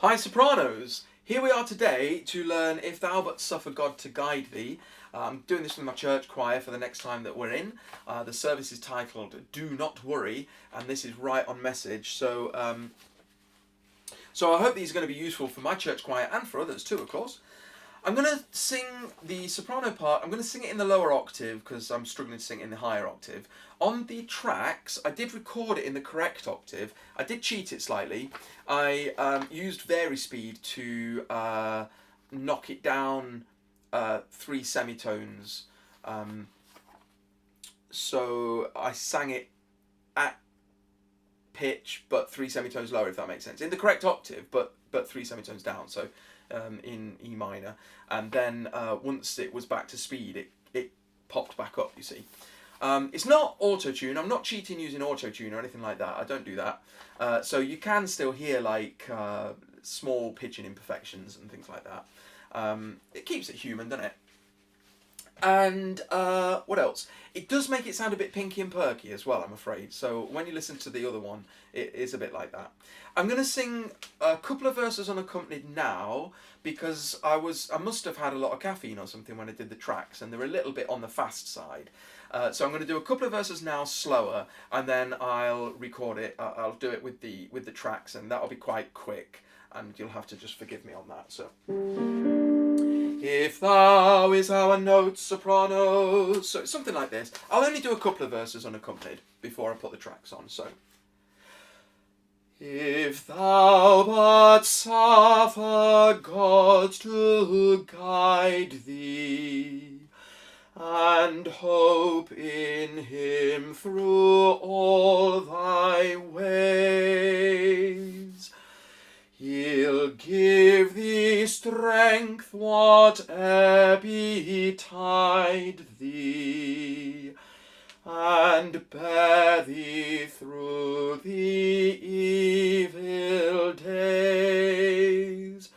Hi Sopranos! Here we are today to learn If Thou But Suffer God to Guide Thee. I'm doing this with my church choir for the next time that we're in. The service is titled Do Not Worry, and this is right on message. So I hope these are going to be useful for my church choir and for others too, of course. I'm going to sing the soprano part. I'm going to sing it in the lower octave because I'm struggling to sing it in the higher octave. On the tracks, I did record it in the correct octave. I did cheat it slightly. I used vari speed to knock it down 3 semitones. So I sang it at pitch, but 3 semitones lower, if that makes sense. In the correct octave, but 3 semitones down. So in E minor, and then once it was back to speed, it popped back up, you see. It's not auto-tune. I'm not cheating using auto-tune or anything like that. I don't do that. So you can still hear like small pitching imperfections and things like that. It keeps it human, doesn't it? And what else? It does make it sound a bit pinky and perky as well, I'm afraid. So when you listen to the other one, it is a bit like that. I'm going to sing a couple of verses unaccompanied now because I must have had a lot of caffeine or something when I did the tracks, and they're a little bit on the fast side. So I'm going to do a couple of verses now slower, and then I'll record it. I'll do it with the tracks, and that'll be quite quick, and you'll have to just forgive me on that. So. If thou is our note soprano, so something like this. I'll only do a couple of verses unaccompanied before I put the tracks on. So, if thou but suffer God to guide thee, and hope in Him through all thy ways, He'll give thee strength whate'er betide thee, and bear thee through the evil days.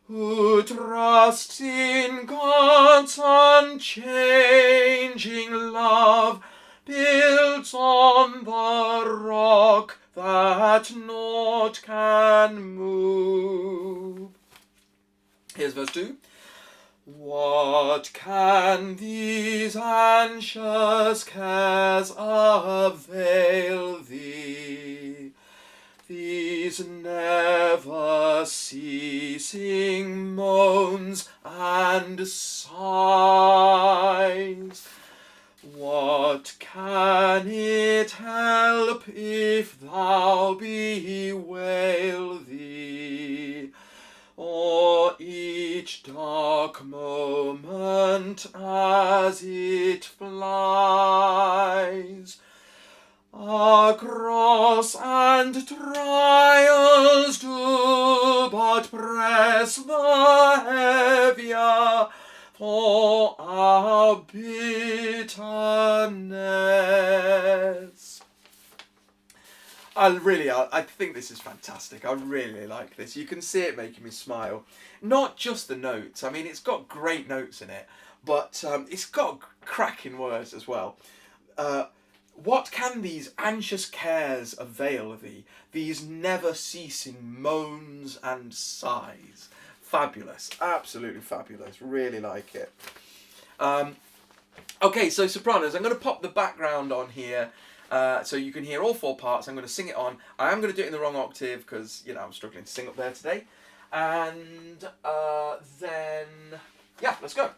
Who trusts in God's unchanging love, builds on the rock that naught can move. Here's verse 2. What can these anxious cares avail thee? These never ceasing moans and sighs. What can it help if thou bewail thee, or each dark moment as it flies? Across and trials do but press the heavier for our bitterness. I think this is fantastic. I really like this. You can see it making me smile. Not just the notes. I mean, it's got great notes in it, but it's got cracking words as well. What can these anxious cares avail thee? These never-ceasing moans and sighs. Fabulous. Absolutely fabulous. Really like it. Okay, so sopranos. I'm going to pop the background on here so you can hear all 4 parts. I'm going to sing it on. I am going to do it in the wrong octave because, you know, I'm struggling to sing up there today. And then, yeah, let's go.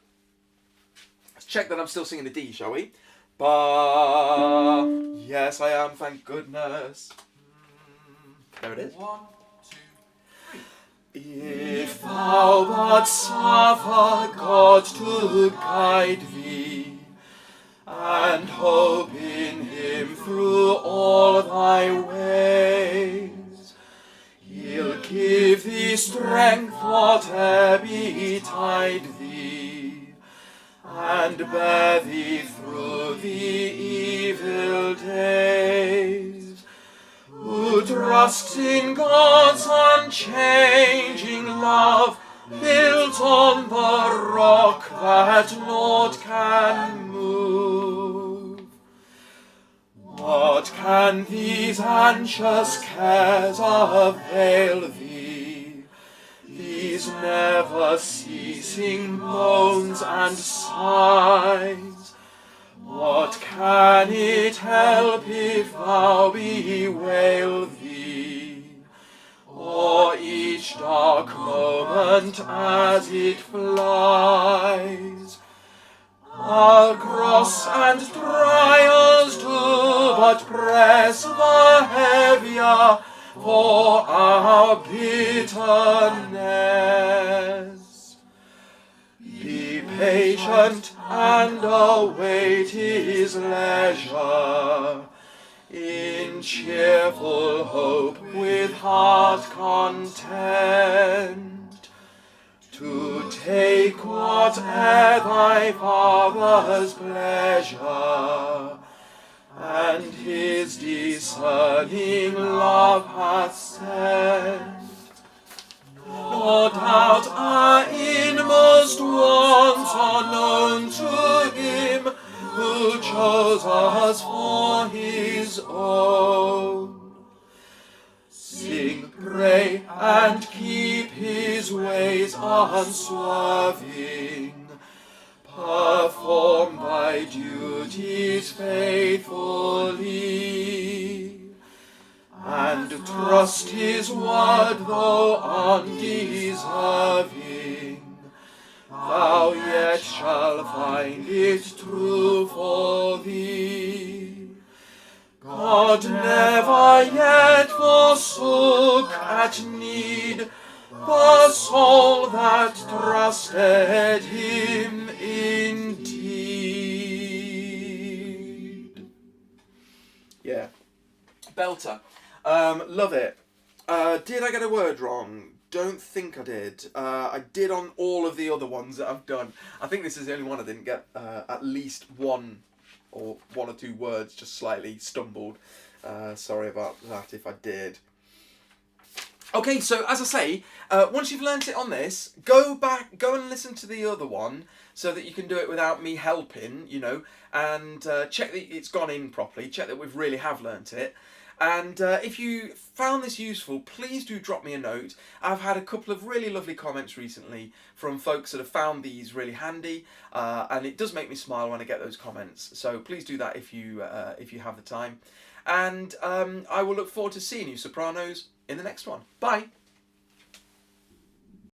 Let's check that I'm still singing the D, shall we? Ba. Yes, I am, thank goodness. There it is. 1, 2, 3. If thou but suffer God to guide thee, and hope in Him through all thy ways, He'll give thee strength whate'er betide thee, and bear thee through the evil days. Who trusts in God's unchanging love, built on the rock that naught can move. What can these anxious cares avail thee? body's never ceasing moans and sighs. What can it help if thou bewail thee, or each dark moment as it flies? Our cross and trials do but press the heavier for our bitterness. Be patient and await his leisure, in cheerful hope with heart content, to take whate'er thy Father's pleasure, and his discerning love hath sent. No doubt our inmost wants are known to him who chose us for his own. Sing, pray, and keep his ways unswerving. Perform thy duties faithfully, and trust his word though undeserving. Thou yet shalt find it true for thee. God never yet forsook at need the soul that trusted him indeed. Yeah. Belter. Love it. Did I get a word wrong? Don't think I did. I did on all of the other ones that I've done. I think this is the only one I didn't get at least one or two words just slightly stumbled. Sorry about that if I did. Okay, so as I say, once you've learnt it on this, go and listen to the other one so that you can do it without me helping, you know, and check that it's gone in properly, check that we really have learnt it. And if you found this useful, please do drop me a note. I've had a couple of really lovely comments recently from folks that have found these really handy, and it does make me smile when I get those comments. So please do that if you have the time. And I will look forward to seeing you, Sopranos, in the next one. Bye.